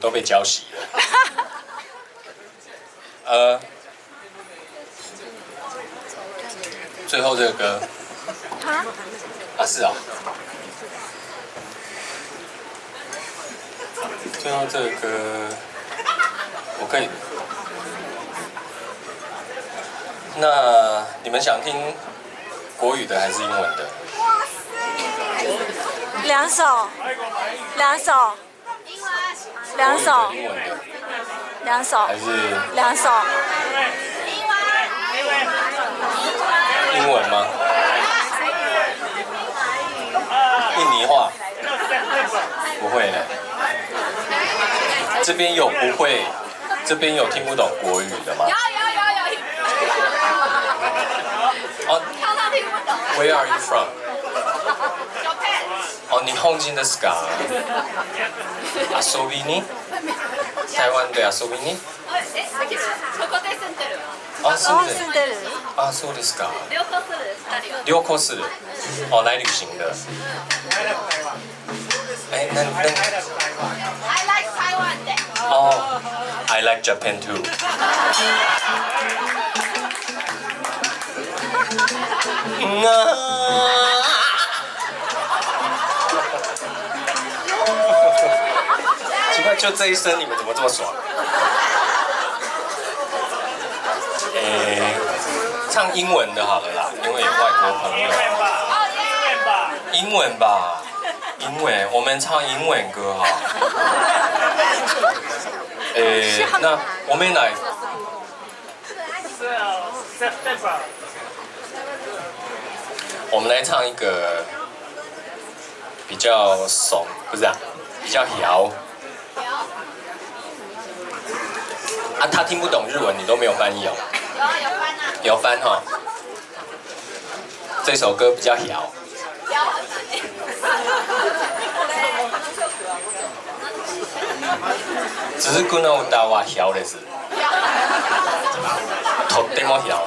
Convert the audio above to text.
都被浇熄了。最后这个歌，是啊，最后这个歌，我可以。那你们想听国语的还是英文的？两首，两首，两首，英文的两首，还是两首。英文吗？印尼话？不会呢。这边有不会，这边有听不懂国语的吗？有。哦听不懂。 ，Where are you from？ Japan。哦，日本人ですか？遊びに？台湾で遊びに？そこで住んでる。あ、住んでる。住んでる。あ、そうですか。旅行する2人は。旅行する。哦，来旅行的。哎，那 I like Taiwan で。哦 ，I like Japan too。奇怪，就这一声，你们怎么这么爽？唱英文的好了啦，因为有外国朋友。英文吧，英文，我们唱英文歌哈。那我们来。我们来唱一个比较怂，不是啊，比较摇。啊，他听不懂日文，你都没有翻译哦。有翻啊。有翻哈。这首歌比较摇。摇很难耶。只是この歌は摇です。とっても摇。